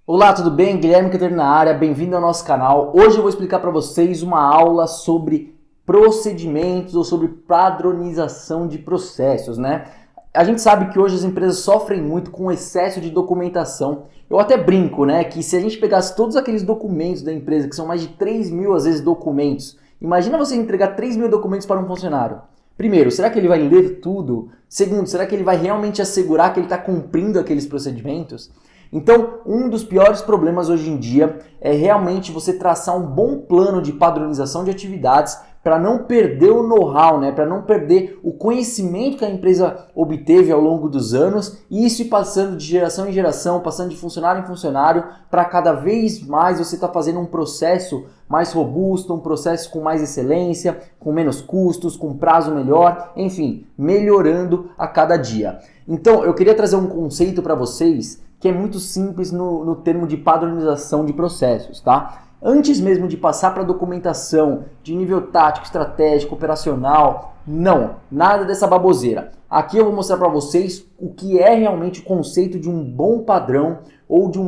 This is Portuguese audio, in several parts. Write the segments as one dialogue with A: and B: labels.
A: Olá, tudo bem? Guilherme Catarina na área, bem-vindo ao nosso canal. Hoje eu vou explicar para vocês uma aula sobre procedimentos ou sobre padronização de processos, né? A gente sabe que hoje as empresas sofrem muito com excesso de documentação. Eu até brinco, né, que se a gente pegasse todos aqueles documentos da empresa, que são mais de 3 mil, às vezes, documentos, imagina você entregar 3 mil documentos para um funcionário. Primeiro, será que ele vai ler tudo? Segundo, será que ele vai realmente assegurar que ele está cumprindo aqueles procedimentos? Então, um dos piores problemas hoje em dia é realmente você traçar um bom plano de padronização de atividades para não perder o know-how, né? Para não perder o conhecimento que a empresa obteve ao longo dos anos e isso ir passando de geração em geração, passando de funcionário em funcionário, para cada vez mais você estar fazendo um processo mais robusto, um processo com mais excelência, com menos custos, com prazo melhor, enfim, melhorando a cada dia. Então, eu queria trazer um conceito para vocês que é muito simples no termo de padronização de processos, tá? Antes mesmo de passar para a documentação de nível tático, estratégico, operacional, não, nada dessa baboseira. Aqui eu vou mostrar para vocês o que é realmente o conceito de um bom padrão ou de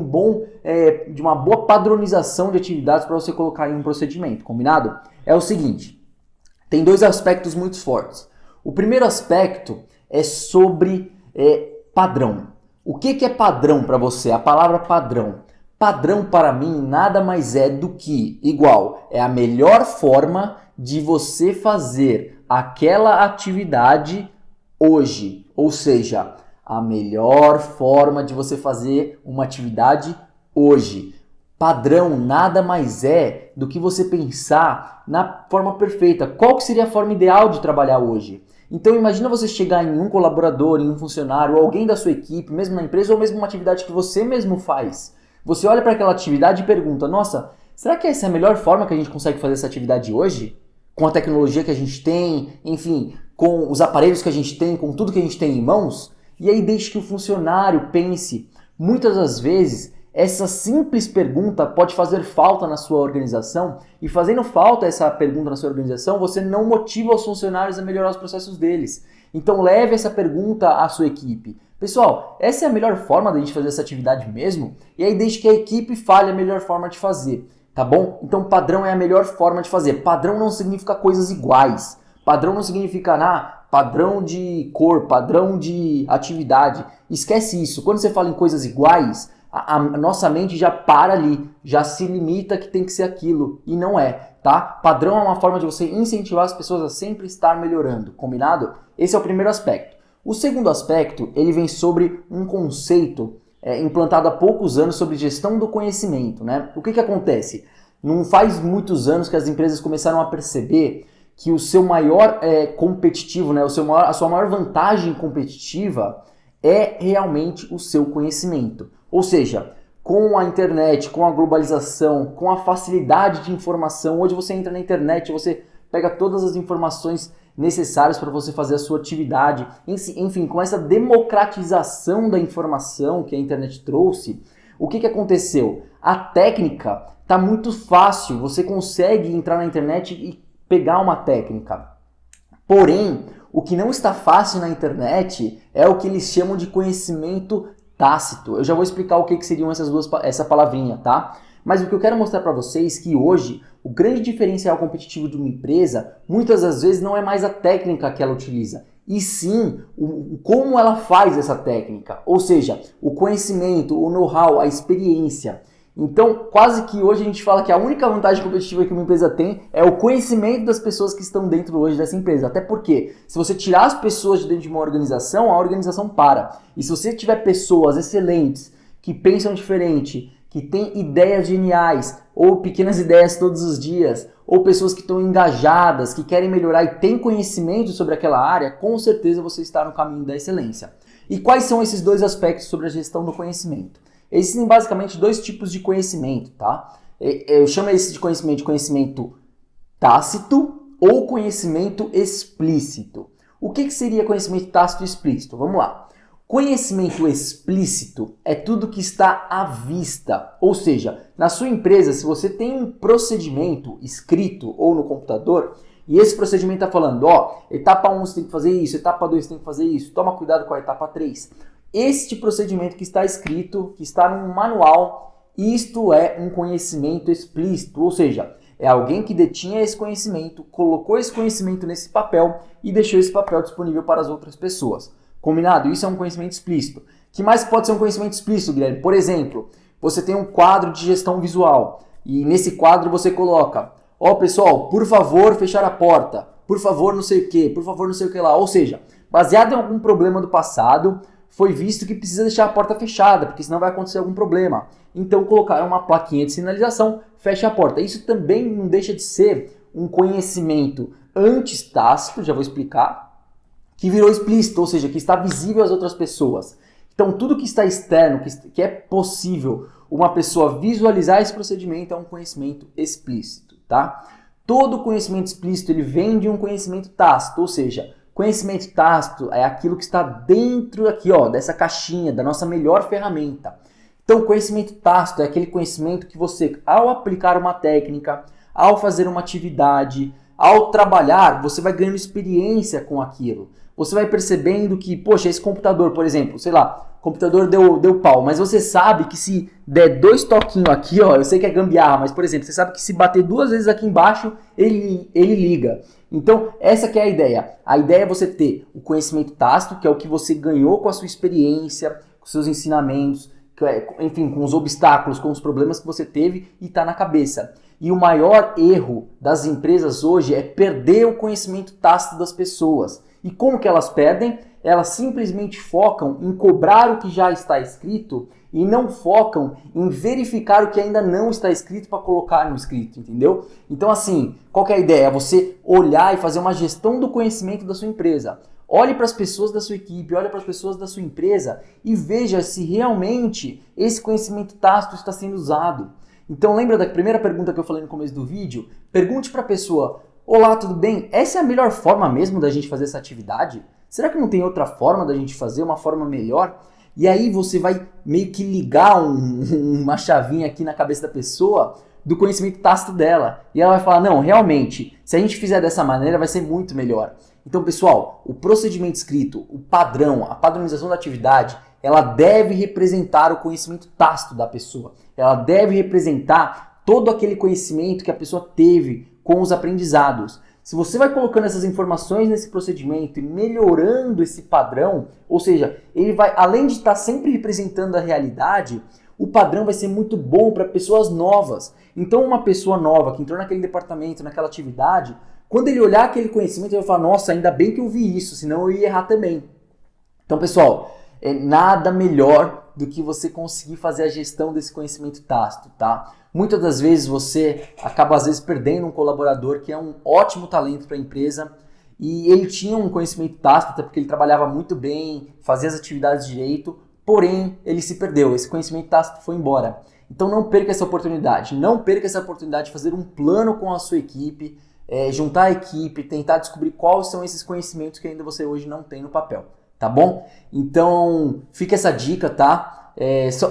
A: de uma boa padronização de atividades para você colocar em um procedimento, combinado? É o seguinte, tem dois aspectos muito fortes. O primeiro aspecto é sobre padrão. O que é padrão para você? A palavra padrão. Padrão para mim nada mais é do que é a melhor forma de você fazer aquela atividade hoje. Ou seja, a melhor forma de você fazer uma atividade hoje. Padrão nada mais é do que você pensar na forma perfeita. Qual que seria a forma ideal de trabalhar hoje? Então imagina você chegar em um colaborador, em um funcionário, ou alguém da sua equipe, mesmo na empresa, ou mesmo uma atividade que você mesmo faz. Você olha para aquela atividade e pergunta, nossa, será que essa é a melhor forma que a gente consegue fazer essa atividade hoje? Com a tecnologia que a gente tem, enfim, com os aparelhos que a gente tem, com tudo que a gente tem em mãos? E aí deixe que o funcionário pense. Muitas das vezes, essa simples pergunta pode fazer falta na sua organização e fazendo falta essa pergunta na sua organização, você não motiva os funcionários a melhorar os processos deles. Então leve essa pergunta à sua equipe. Pessoal, essa é a melhor forma da gente fazer essa atividade mesmo? E aí deixe que a equipe fale a melhor forma de fazer, tá bom? Então padrão é a melhor forma de fazer. Padrão não significa coisas iguais. Padrão não significa padrão de cor, padrão de atividade. Esquece isso. Quando você fala em coisas iguais, a nossa mente já para ali, já se limita que tem que ser aquilo, e não é, tá? Padrão é uma forma de você incentivar as pessoas a sempre estar melhorando, combinado? Esse é o primeiro aspecto. O segundo aspecto, ele vem sobre um conceito implantado há poucos anos sobre gestão do conhecimento, né? O que acontece? Não faz muitos anos que as empresas começaram a perceber que o seu maior competitivo, né? A sua maior vantagem competitiva é realmente o seu conhecimento. Ou seja, com a internet, com a globalização, com a facilidade de informação, hoje você entra na internet, você pega todas as informações necessárias para você fazer a sua atividade. Enfim, com essa democratização da informação que a internet trouxe, o que aconteceu? A técnica está muito fácil, você consegue entrar na internet e pegar uma técnica. Porém, o que não está fácil na internet é o que eles chamam de conhecimento tácito. Eu já vou explicar o que seriam essa palavrinha, tá? Mas o que eu quero mostrar para vocês é que hoje o grande diferencial competitivo de uma empresa muitas das vezes não é mais a técnica que ela utiliza, e sim como ela faz essa técnica, ou seja, o conhecimento, o know-how, a experiência. Então, quase que hoje a gente fala que a única vantagem competitiva que uma empresa tem é o conhecimento das pessoas que estão dentro hoje dessa empresa. Até porque, se você tirar as pessoas de dentro de uma organização, a organização para. E se você tiver pessoas excelentes, que pensam diferente, que têm ideias geniais, ou pequenas ideias todos os dias, ou pessoas que estão engajadas, que querem melhorar e têm conhecimento sobre aquela área, com certeza você está no caminho da excelência. E quais são esses dois aspectos sobre a gestão do conhecimento? Existem basicamente dois tipos de conhecimento, tá? Eu chamo esse de conhecimento tácito ou conhecimento explícito. O que seria conhecimento tácito e explícito? Vamos lá. Conhecimento explícito é tudo que está à vista. Ou seja, na sua empresa, se você tem um procedimento escrito ou no computador, e esse procedimento está falando, etapa 1 você tem que fazer isso, etapa 2 você tem que fazer isso, toma cuidado com a etapa 3. Este procedimento que está escrito, que está num manual, Isto é um conhecimento explícito, ou seja, é alguém que detinha esse conhecimento, colocou esse conhecimento nesse papel e deixou esse papel disponível para as outras pessoas. Combinado? Isso é um conhecimento explícito. Que mais pode ser um conhecimento explícito, Guilherme? Por exemplo, você tem um quadro de gestão visual e nesse quadro você coloca: ó, pessoal, por favor, fechar a porta, por favor, não sei o que, por favor, não sei o que lá. Ou seja, baseado em algum problema do passado, foi visto que precisa deixar a porta fechada, porque senão vai acontecer algum problema. Então colocaram uma plaquinha de sinalização, fecha a porta. Isso também não deixa de ser um conhecimento antes tácito, já vou explicar, que virou explícito, ou seja, que está visível às outras pessoas. Então tudo que está externo, que é possível uma pessoa visualizar esse procedimento, é um conhecimento explícito, tá? Todo conhecimento explícito ele vem de um conhecimento tácito, ou seja, conhecimento tácito é aquilo que está dentro aqui, ó, dessa caixinha, da nossa melhor ferramenta. Então, conhecimento tácito é aquele conhecimento que você, ao aplicar uma técnica, ao fazer uma atividade, ao trabalhar, você vai ganhando experiência com aquilo. Você vai percebendo que, poxa, esse computador, por exemplo, sei lá, o computador deu pau, mas você sabe que se der 2 toquinhos aqui, ó, eu sei que é gambiarra, mas, por exemplo, você sabe que se bater 2 vezes aqui embaixo, ele liga. Então, essa que é a ideia. A ideia é você ter o conhecimento tácito, que é o que você ganhou com a sua experiência, com seus ensinamentos, enfim, com os obstáculos, com os problemas que você teve e está na cabeça. E o maior erro das empresas hoje é perder o conhecimento tácito das pessoas. E como que elas perdem? Elas simplesmente focam em cobrar o que já está escrito e não focam em verificar o que ainda não está escrito para colocar no escrito, entendeu? Então assim, qual que é a ideia? É você olhar e fazer uma gestão do conhecimento da sua empresa. Olhe para as pessoas da sua equipe, olhe para as pessoas da sua empresa e veja se realmente esse conhecimento tácito está sendo usado. Então lembra da primeira pergunta que eu falei no começo do vídeo? Pergunte para a pessoa: olá, tudo bem? Essa é a melhor forma mesmo da gente fazer essa atividade? Será que não tem outra forma da gente fazer, uma forma melhor? E aí você vai meio que ligar uma chavinha aqui na cabeça da pessoa do conhecimento tácito dela. E ela vai falar: não, realmente, se a gente fizer dessa maneira vai ser muito melhor. Então, pessoal, o procedimento escrito, o padrão, a padronização da atividade, ela deve representar o conhecimento tácito da pessoa. Ela deve representar todo aquele conhecimento que a pessoa teve com os aprendizados. Se você vai colocando essas informações nesse procedimento e melhorando esse padrão, ou seja, ele vai, além de estar sempre representando a realidade, o padrão vai ser muito bom para pessoas novas. Então, uma pessoa nova que entrou naquele departamento, naquela atividade, quando ele olhar aquele conhecimento, ele vai falar: nossa, ainda bem que eu vi isso, senão eu ia errar também. Então, pessoal, é nada melhor do que você conseguir fazer a gestão desse conhecimento tácito, tá? Muitas das vezes você acaba, às vezes, perdendo um colaborador que é um ótimo talento para a empresa e ele tinha um conhecimento tácito, até porque ele trabalhava muito bem, fazia as atividades direito, porém, ele se perdeu, esse conhecimento tácito foi embora. Então, não perca essa oportunidade. Não perca essa oportunidade de fazer um plano com a sua equipe, juntar a equipe, tentar descobrir quais são esses conhecimentos que ainda você hoje não tem no papel. Tá bom? Então, fica essa dica, tá?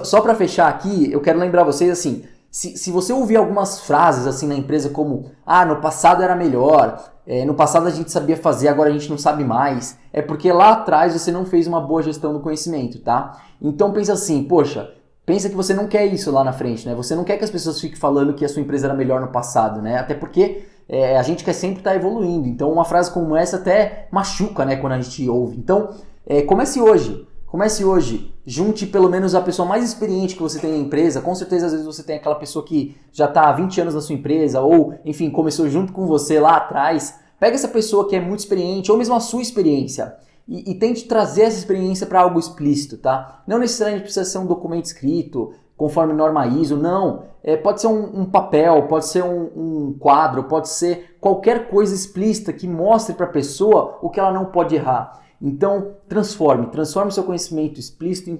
A: Só para fechar aqui, eu quero lembrar vocês assim, se você ouvir algumas frases assim na empresa como: ah, no passado era melhor, no passado a gente sabia fazer, agora a gente não sabe mais, é porque lá atrás você não fez uma boa gestão do conhecimento, tá? Então pensa assim, poxa, pensa que você não quer isso lá na frente, né? Você não quer que as pessoas fiquem falando que a sua empresa era melhor no passado, né? Até porque a gente quer sempre estar evoluindo, então uma frase como essa até machuca, né, quando a gente ouve. Então, comece hoje, junte pelo menos a pessoa mais experiente que você tem na empresa. Com certeza às vezes você tem aquela pessoa que já está há 20 anos na sua empresa ou, enfim, começou junto com você lá atrás. Pega essa pessoa que é muito experiente ou mesmo a sua experiência e tente trazer essa experiência para algo explícito, tá? Não necessariamente precisa ser um documento escrito conforme norma ISO, não. Pode ser um papel, pode ser um quadro, pode ser qualquer coisa explícita que mostre para a pessoa o que ela não pode errar. Então, transforme o seu conhecimento explícito em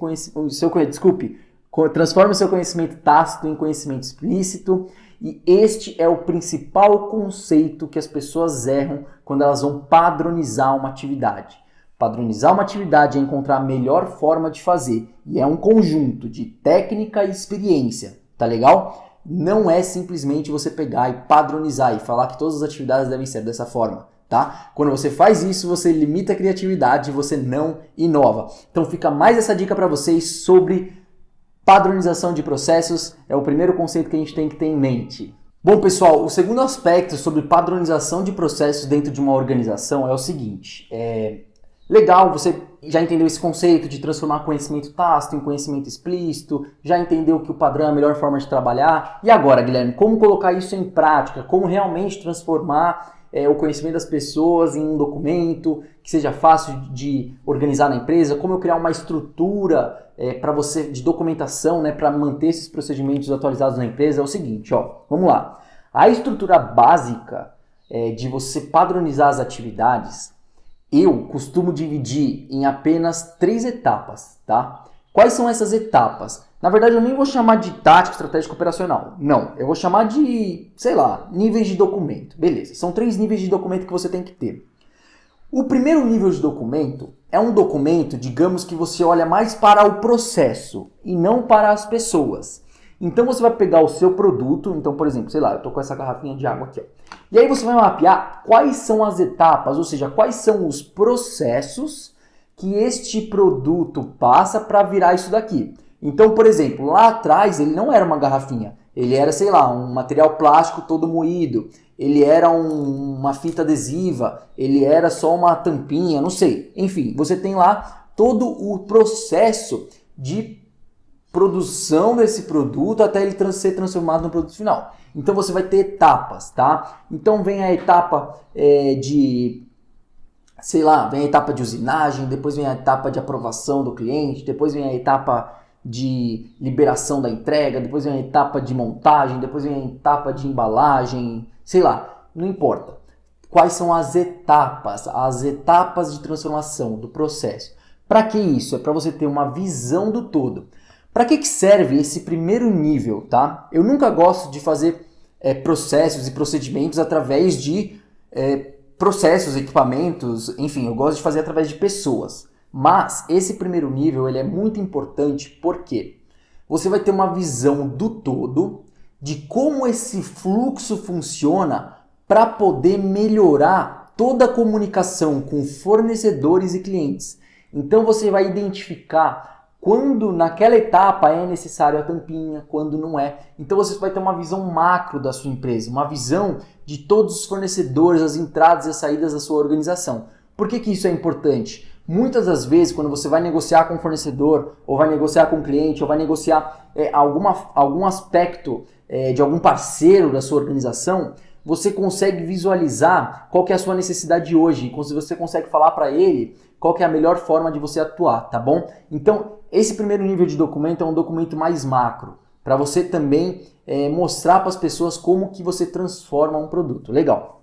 A: transforme o seu conhecimento tácito em conhecimento explícito, e este é o principal conceito que as pessoas erram quando elas vão padronizar uma atividade. Padronizar uma atividade é encontrar a melhor forma de fazer, e é um conjunto de técnica e experiência, tá legal? Não é simplesmente você pegar e padronizar e falar que todas as atividades devem ser dessa forma. Tá? Quando você faz isso, você limita a criatividade e você não inova. Então fica mais essa dica para vocês sobre Padronização de processos é o primeiro conceito que a gente tem que ter em mente. Bom, pessoal, o segundo aspecto sobre padronização de processos dentro de uma organização é o seguinte. Legal, você já entendeu esse conceito de transformar conhecimento tácito em conhecimento explícito, já entendeu que o padrão é a melhor forma de trabalhar. E agora, Guilherme, como colocar isso em prática? Como realmente transformar o conhecimento das pessoas em um documento que seja fácil de organizar na empresa? Como eu criar uma estrutura para você de documentação, né, para manter esses procedimentos atualizados na empresa? É o seguinte, vamos lá. A estrutura básica de você padronizar as atividades, eu costumo dividir em apenas 3 etapas, tá? Quais são essas etapas? Na verdade, eu nem vou chamar de tático, estratégico, operacional. Não, eu vou chamar de, níveis de documento. Beleza, são 3 níveis de documento que você tem que ter. O primeiro nível de documento é um documento, digamos, que você olha mais para o processo e não para as pessoas. Então você vai pegar o seu produto, então, por exemplo, eu tô com essa garrafinha de água aqui, e aí você vai mapear quais são as etapas, ou seja, quais são os processos que este produto passa para virar isso daqui. Então, por exemplo, lá atrás ele não era uma garrafinha, ele era, um material plástico todo moído, ele era uma fita adesiva, ele era só uma tampinha, não sei. Enfim, você tem lá todo o processo de produção desse produto até ele ser transformado no produto final. Então você vai ter etapas, tá? Então vem a etapa vem a etapa de usinagem, depois vem a etapa de aprovação do cliente, depois vem a etapa de liberação da entrega, depois vem a etapa de montagem, depois vem a etapa de embalagem, não importa. Quais são as etapas de transformação do processo? Para que isso? É para você ter uma visão do todo. Para que serve esse primeiro nível, tá? Eu nunca gosto de fazer processos e procedimentos através de processos, equipamentos, enfim, eu gosto de fazer através de pessoas. Mas esse primeiro nível ele é muito importante porque você vai ter uma visão do todo de como esse fluxo funciona para poder melhorar toda a comunicação com fornecedores e clientes. Então você vai identificar quando naquela etapa é necessário a tampinha, quando não é. Então você vai ter uma visão macro da sua empresa, uma visão de todos os fornecedores, as entradas e as saídas da sua organização. Por que isso é importante? Muitas das vezes, quando você vai negociar com o fornecedor, ou vai negociar com o cliente, ou vai negociar algum aspecto de algum parceiro da sua organização, você consegue visualizar qual que é a sua necessidade hoje, você consegue falar para ele qual que é a melhor forma de você atuar, tá bom? Então, esse primeiro nível de documento é um documento mais macro, para você também mostrar para as pessoas como que você transforma um produto. Legal.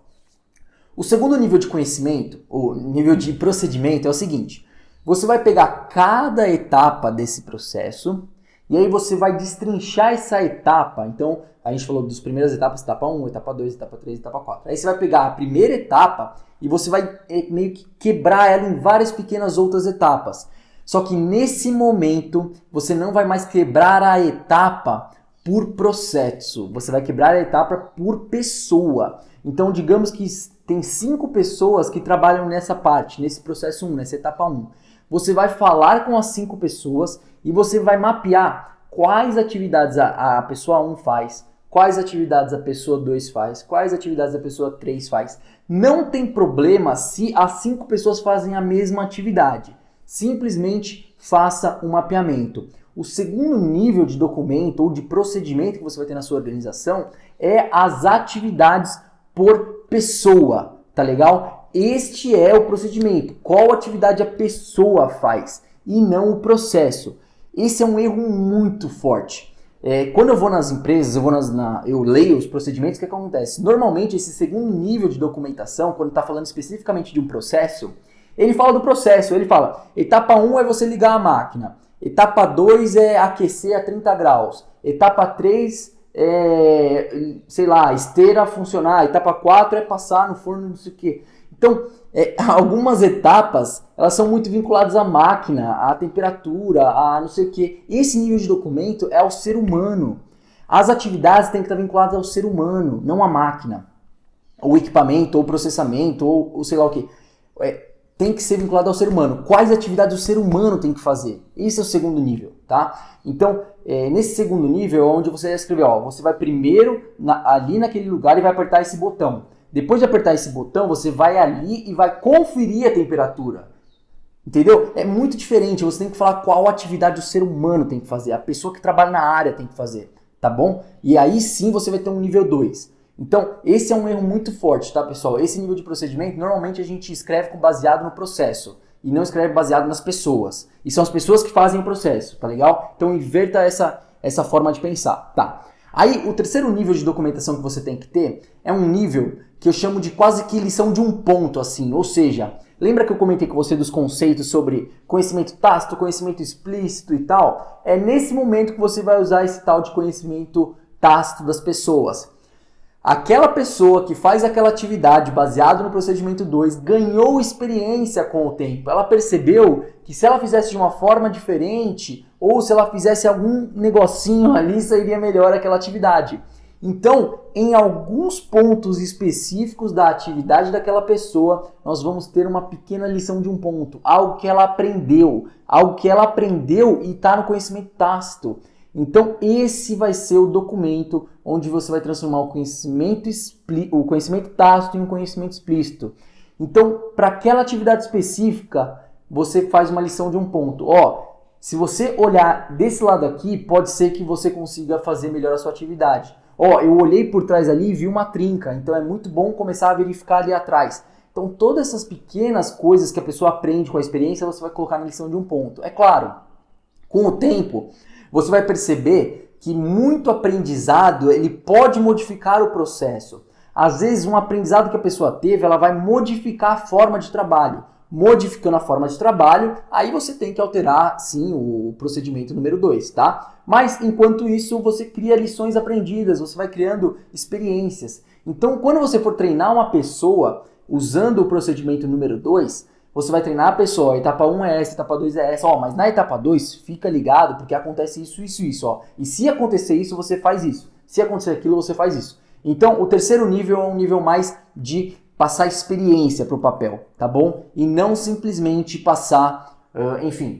A: O segundo nível de conhecimento, o nível de procedimento é o seguinte, você vai pegar cada etapa desse processo e aí você vai destrinchar essa etapa. Então, a gente falou das primeiras etapas, etapa 1, etapa 2, etapa 3, etapa 4. Aí você vai pegar a primeira etapa e você vai meio que quebrar ela em várias pequenas outras etapas. Só que nesse momento, você não vai mais quebrar a etapa por processo, você vai quebrar a etapa por pessoa. Então, digamos que tem 5 pessoas que trabalham nessa parte, nesse processo 1, nessa etapa 1. Você vai falar com as 5 pessoas e você vai mapear quais atividades a pessoa 1 faz, quais atividades a pessoa 2 faz, quais atividades a pessoa 3 faz. Não tem problema se as 5 pessoas fazem a mesma atividade. Simplesmente faça um mapeamento. O segundo nível de documento ou de procedimento que você vai ter na sua organização é as atividades por pessoa, tá legal? Este é o procedimento. Qual atividade a pessoa faz e não o processo. Esse é um erro muito forte. Quando eu vou nas empresas, eu leio os procedimentos, o que acontece? Normalmente, esse segundo nível de documentação, quando está falando especificamente de um processo, ele fala do processo, ele fala, etapa 1 é você ligar a máquina, etapa 2 é aquecer a 30 graus, etapa 3 esteira funcionar, etapa 4 é passar no forno, não sei o quê. Então, algumas etapas, elas são muito vinculadas à máquina, à temperatura, a não sei o quê. Esse nível de documento é ao ser humano. As atividades têm que estar vinculadas ao ser humano, não à máquina. Ou equipamento, ou processamento, ou sei lá o quê. tem que ser vinculado ao ser humano. Quais atividades o ser humano tem que fazer? Esse é o segundo nível, tá? Então, nesse segundo nível é onde você vai escrever, ó, você vai primeiro ali naquele lugar e vai apertar esse botão. Depois de apertar esse botão, você vai ali e vai conferir a temperatura. Entendeu? É muito diferente, você tem que falar qual atividade o ser humano tem que fazer, a pessoa que trabalha na área tem que fazer, tá bom? E aí sim você vai ter um nível 2. Então, esse é um erro muito forte, tá, pessoal? Esse nível de procedimento, normalmente a gente escreve baseado no processo e não escreve baseado nas pessoas. E são as pessoas que fazem o processo, tá legal? Então, inverta essa forma de pensar, tá? Aí, o terceiro nível de documentação que você tem que ter é um nível que eu chamo de quase que lição de um ponto, assim. Ou seja, lembra que eu comentei com você dos conceitos sobre conhecimento tácito, conhecimento explícito e tal? É nesse momento que você vai usar esse tal de conhecimento tácito das pessoas. Aquela pessoa que faz aquela atividade baseado no procedimento 2 ganhou experiência com o tempo. Ela percebeu que se ela fizesse de uma forma diferente ou se ela fizesse algum negocinho ali, sairia melhor aquela atividade. Então, em alguns pontos específicos da atividade daquela pessoa, nós vamos ter uma pequena lição de um ponto, algo que ela aprendeu e está no conhecimento tácito. Então, esse vai ser o documento onde você vai transformar o conhecimento tácito em um conhecimento explícito. Então, para aquela atividade específica, você faz uma lição de um ponto. Se você olhar desse lado aqui, pode ser que você consiga fazer melhor a sua atividade. Eu olhei por trás ali e vi uma trinca, então é muito bom começar a verificar ali atrás. Então, todas essas pequenas coisas que a pessoa aprende com a experiência, você vai colocar na lição de um ponto. É claro, com o tempo, você vai perceber que muito aprendizado ele pode modificar o processo. Às vezes, um aprendizado que a pessoa teve, ela vai modificar a forma de trabalho. Modificando a forma de trabalho, aí você tem que alterar, sim, o procedimento número 2, tá? Mas, enquanto isso, você cria lições aprendidas, você vai criando experiências. Então, quando você for treinar uma pessoa usando o procedimento número 2, você vai treinar a pessoa, a etapa 1 é essa, a etapa 2 é essa, mas na etapa 2, fica ligado, porque acontece isso, E se acontecer isso, você faz isso. Se acontecer aquilo, você faz isso. Então, o terceiro nível é um nível mais de passar experiência para o papel, tá bom? E não simplesmente passar,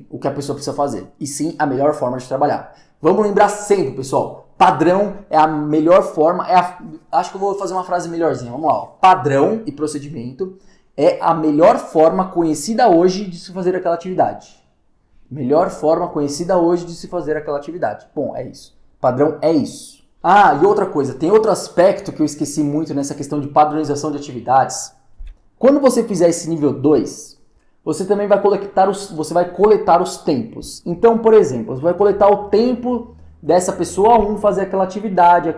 A: o que a pessoa precisa fazer. E sim, a melhor forma de trabalhar. Vamos lembrar sempre, pessoal, padrão é a melhor forma, acho que eu vou fazer uma frase melhorzinha, vamos lá. Padrão e procedimento é a melhor forma conhecida hoje de se fazer aquela atividade. Melhor forma conhecida hoje de se fazer aquela atividade. Bom, é isso. Padrão é isso. E outra coisa, tem outro aspecto que eu esqueci muito nessa questão de padronização de atividades. Quando você fizer esse nível 2, você também vai coletar os tempos. Então, por exemplo, você vai coletar o tempo dessa pessoa 1 fazer aquela atividade.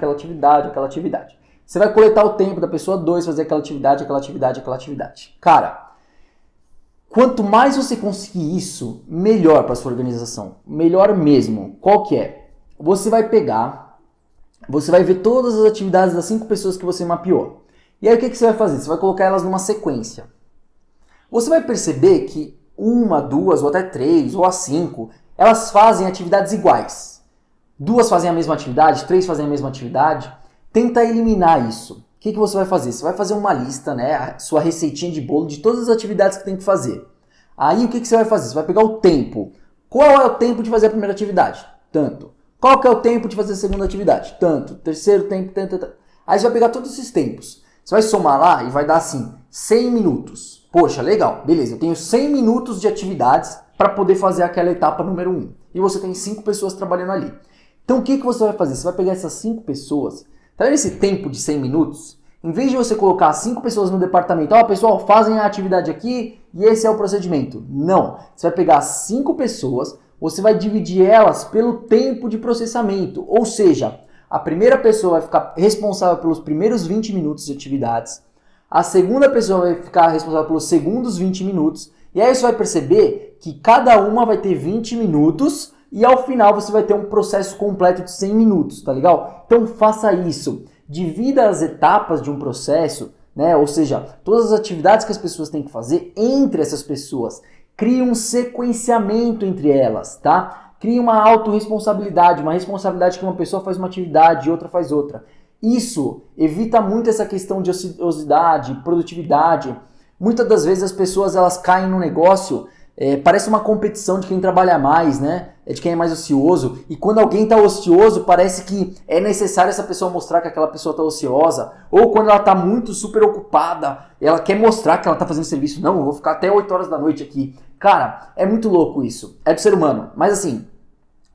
A: Você vai coletar o tempo da pessoa 2 fazer aquela atividade. Cara, quanto mais você conseguir isso, melhor para sua organização. Melhor mesmo. Qual que é? Você vai ver todas as atividades das 5 pessoas que você mapeou. E aí o que você vai fazer? Você vai colocar elas numa sequência. Você vai perceber que 1, 2 ou até 3 ou as 5, elas fazem atividades iguais. 2 fazem a mesma atividade, 3 fazem a mesma atividade. Tenta eliminar isso. O que você vai fazer? Você vai fazer uma lista, a sua receitinha de bolo de todas as atividades que tem que fazer. Aí o que você vai fazer? Você vai pegar o tempo. Qual é o tempo de fazer a primeira atividade? Tanto. Qual que é o tempo de fazer a segunda atividade? Tanto. Terceiro tempo, tanto. Aí você vai pegar todos esses tempos. Você vai somar lá e vai dar assim, 100 minutos. Poxa, legal. Beleza, eu tenho 100 minutos de atividades para poder fazer aquela etapa número 1. E você tem 5 pessoas trabalhando ali. Então o que você vai fazer? Você vai pegar essas 5 pessoas. Tá vendo esse tempo de 100 minutos? Em vez de você colocar 5 pessoas no departamento, pessoal, fazem a atividade aqui e esse é o procedimento. Não. Você vai pegar 5 pessoas, você vai dividir elas pelo tempo de processamento. Ou seja, a primeira pessoa vai ficar responsável pelos primeiros 20 minutos de atividades, a segunda pessoa vai ficar responsável pelos segundos 20 minutos, e aí você vai perceber que cada uma vai ter 20 minutos e ao final você vai ter um processo completo de 100 minutos, tá legal? Então faça isso, divida as etapas de um processo, ou seja, todas as atividades que as pessoas têm que fazer entre essas pessoas, crie um sequenciamento entre elas, tá? Crie uma autorresponsabilidade, uma responsabilidade que uma pessoa faz uma atividade e outra faz outra. Isso evita muito essa questão de ociosidade, produtividade. Muitas das vezes as pessoas elas caem no negócio, parece uma competição de quem trabalha mais, né? De quem é mais ocioso. E quando alguém está ocioso, parece que é necessário essa pessoa mostrar que aquela pessoa está ociosa. Ou quando ela está muito super ocupada, ela quer mostrar que ela está fazendo serviço. Não, eu vou ficar até 8 horas da noite aqui. Cara, é muito louco isso. É do ser humano. Mas assim,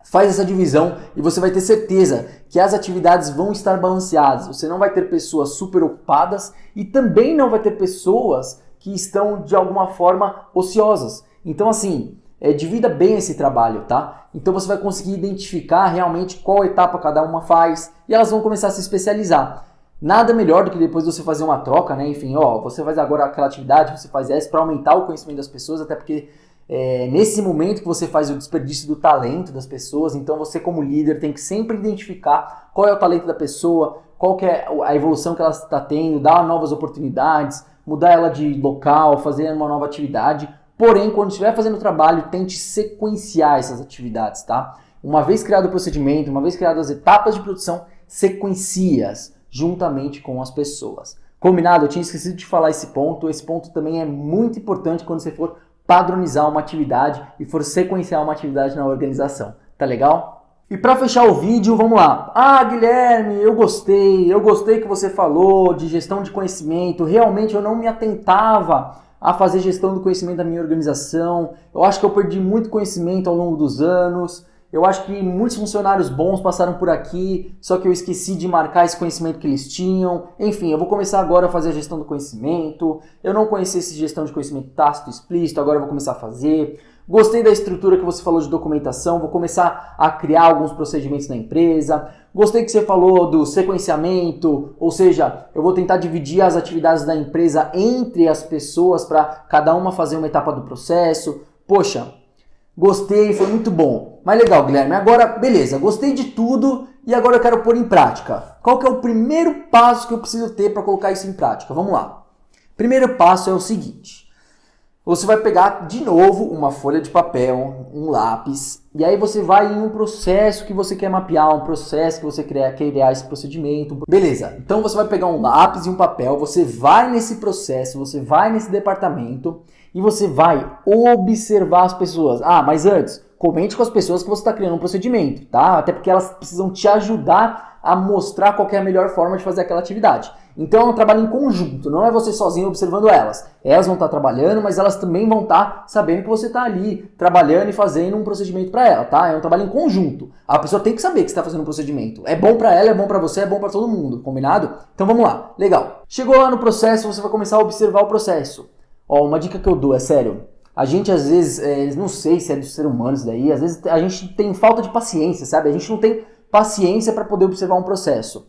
A: faz essa divisão e você vai ter certeza que as atividades vão estar balanceadas. Você não vai ter pessoas super ocupadas e também não vai ter pessoas que estão de alguma forma ociosas. Então assim, divida bem esse trabalho, tá? Então você vai conseguir identificar realmente qual etapa cada uma faz e elas vão começar a se especializar. Nada melhor do que depois você fazer uma troca, né? Enfim, você faz agora aquela atividade, você faz essa para aumentar o conhecimento das pessoas, até porque nesse momento que você faz o desperdício do talento das pessoas, então você como líder tem que sempre identificar qual é o talento da pessoa, qual que é a evolução que ela está tendo, dar novas oportunidades, mudar ela de local, fazer uma nova atividade. Porém, quando estiver fazendo o trabalho, tente sequenciar essas atividades, tá? Uma vez criado o procedimento, uma vez criadas as etapas de produção, sequencia-as juntamente com as pessoas. Combinado? Eu tinha esquecido de falar esse ponto. Esse ponto também é muito importante quando você for padronizar uma atividade e for sequenciar uma atividade na organização. Tá legal? E para fechar o vídeo, vamos lá. Guilherme, eu gostei que você falou de gestão de conhecimento. Realmente eu não me atentava a fazer gestão do conhecimento da minha organização. Eu acho que eu perdi muito conhecimento ao longo dos anos. Eu acho que muitos funcionários bons passaram por aqui, só que eu esqueci de marcar esse conhecimento que eles tinham. Enfim, eu vou começar agora a fazer a gestão do conhecimento. Eu não conhecia essa gestão de conhecimento tácito e explícito, agora eu vou começar a fazer. Gostei da estrutura que você falou de documentação, vou começar a criar alguns procedimentos na empresa. Gostei que você falou do sequenciamento, ou seja, eu vou tentar dividir as atividades da empresa entre as pessoas para cada uma fazer uma etapa do processo. Poxa, gostei, foi muito bom. Mas legal, Guilherme, agora, beleza, gostei de tudo e agora eu quero pôr em prática. Qual que é o primeiro passo que eu preciso ter para colocar isso em prática? Vamos lá. Primeiro passo é o seguinte. Você vai pegar de novo uma folha de papel, um lápis, e aí você vai em um processo que você quer mapear, um processo que você quer criar esse procedimento. Beleza, então você vai pegar um lápis e um papel, você vai nesse processo, você vai nesse departamento e você vai observar as pessoas. Mas antes, comente com as pessoas que você está criando um procedimento, tá? Até porque elas precisam te ajudar a mostrar qual que é a melhor forma de fazer aquela atividade. Então é um trabalho em conjunto, não é você sozinho observando elas. Elas vão estar trabalhando, mas elas também vão estar sabendo que você está ali trabalhando e fazendo um procedimento para ela, tá? É um trabalho em conjunto. A pessoa tem que saber que você está fazendo um procedimento. É bom para ela, é bom para você, é bom para todo mundo, combinado? Então vamos lá, legal. Chegou lá no processo, você vai começar a observar o processo. Uma dica que eu dou, é sério. A gente às vezes, não sei se é do ser humano isso daí, às vezes a gente tem falta de paciência, sabe? A gente não tem paciência para poder observar um processo.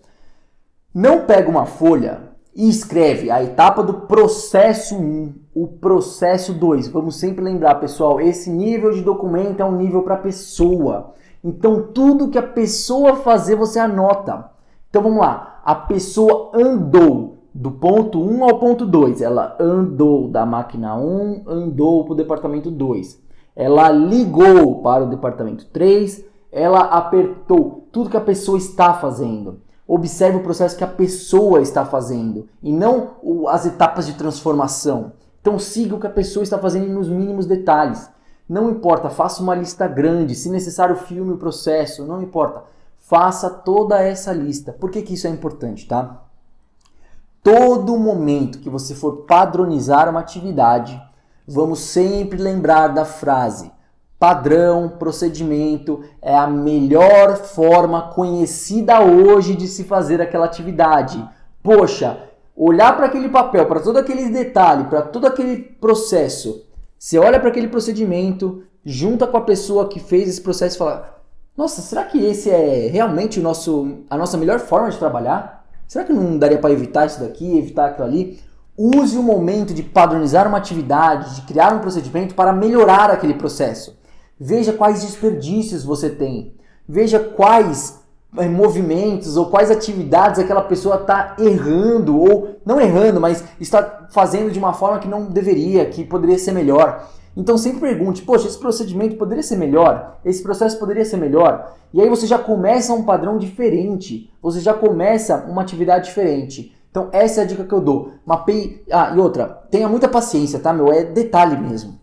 A: Não pega uma folha e escreve a etapa do processo 1, o processo 2. Vamos sempre lembrar, pessoal, esse nível de documento é um nível para a pessoa. Então, tudo que a pessoa fazer, você anota. Então, vamos lá. A pessoa andou do ponto 1 ao ponto 2. Ela andou da máquina 1, andou para o departamento 2. Ela ligou para o departamento 3, ela apertou. Tudo que a pessoa está fazendo. Observe o processo que a pessoa está fazendo e não as etapas de transformação. Então siga o que a pessoa está fazendo nos mínimos detalhes. Não importa, faça uma lista grande, se necessário filme o processo, não importa. Faça toda essa lista. Por que isso é importante, tá? Todo momento que você for padronizar uma atividade, vamos sempre lembrar da frase: padrão, procedimento é a melhor forma conhecida hoje de se fazer aquela atividade. Poxa, olhar para aquele papel, para todo aquele detalhe, para todo aquele processo, você olha para aquele procedimento, junta com a pessoa que fez esse processo e fala: nossa, será que esse é realmente a nossa melhor forma de trabalhar? Será que não daria para evitar isso daqui, evitar aquilo ali? Use o momento de padronizar uma atividade, de criar um procedimento para melhorar aquele processo. Veja quais desperdícios você tem. Veja quais movimentos ou quais atividades aquela pessoa está errando, ou não errando, mas está fazendo de uma forma que não deveria, que poderia ser melhor. Então sempre pergunte: poxa, esse procedimento poderia ser melhor? Esse processo poderia ser melhor? E aí você já começa um padrão diferente, você já começa uma atividade diferente. Então essa é a dica que eu dou. Mapeie... Ah, e outra, tenha muita paciência, tá, meu? É detalhe mesmo.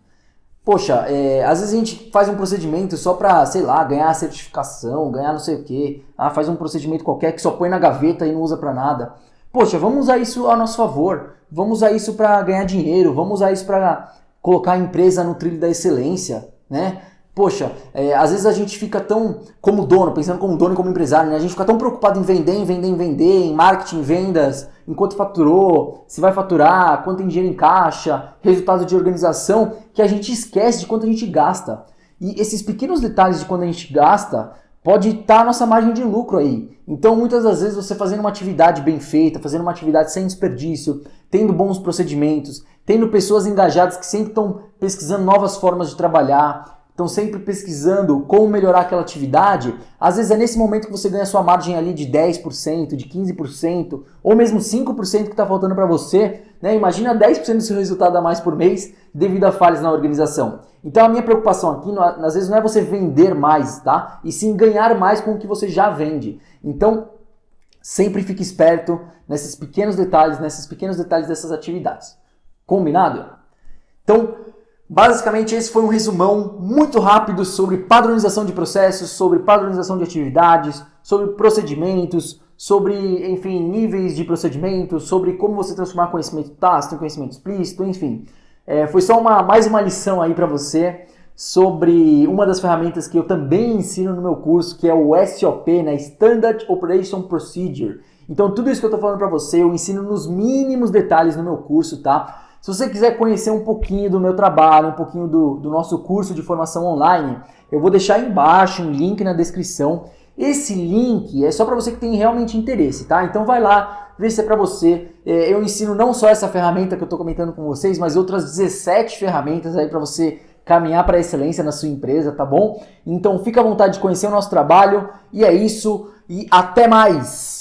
A: Poxa, às vezes a gente faz um procedimento só pra, sei lá, ganhar a certificação, ganhar não sei o quê. Ah, faz um procedimento qualquer que só põe na gaveta e não usa pra nada. Poxa, vamos usar isso a nosso favor. Vamos usar isso pra ganhar dinheiro. Vamos usar isso pra colocar a empresa no trilho da excelência, né? Poxa, às vezes a gente fica tão, como dono, pensando como dono e como empresário, né? A gente fica tão preocupado em vender, em marketing, vendas, em quanto faturou, se vai faturar, quanto tem dinheiro em caixa, resultado de organização, que a gente esquece de quanto a gente gasta. E esses pequenos detalhes de quando a gente gasta, pode estar a nossa margem de lucro aí. Então, muitas das vezes, você fazendo uma atividade bem feita, fazendo uma atividade sem desperdício, tendo bons procedimentos, tendo pessoas engajadas que sempre estão pesquisando novas formas de trabalhar, estão sempre pesquisando como melhorar aquela atividade, às vezes é nesse momento que você ganha sua margem ali de 10%, de 15%, ou mesmo 5% que está faltando para você, né? Imagina 10% do seu resultado a mais por mês devido a falhas na organização. Então a minha preocupação aqui, às vezes, não é você vender mais, tá? E sim ganhar mais com o que você já vende. Então, sempre fique esperto nesses pequenos detalhes dessas atividades. Combinado? Então, basicamente, esse foi um resumão muito rápido sobre padronização de processos, sobre padronização de atividades, sobre procedimentos, sobre, enfim, níveis de procedimentos, sobre como você transformar conhecimento tácito em conhecimento explícito, enfim. Foi só mais uma lição aí para você sobre uma das ferramentas que eu também ensino no meu curso, que é o SOP, né? Standard Operation Procedure. Então, tudo isso que eu estou falando para você, eu ensino nos mínimos detalhes no meu curso, tá? Se você quiser conhecer um pouquinho do meu trabalho, um pouquinho do nosso curso de formação online, eu vou deixar aí embaixo um link na descrição. Esse link é só para você que tem realmente interesse, tá? Então vai lá, vê se é para você. Eu ensino não só essa ferramenta que eu estou comentando com vocês, mas outras 17 ferramentas aí para você caminhar para a excelência na sua empresa, tá bom? Então fica à vontade de conhecer o nosso trabalho. E é isso, e até mais!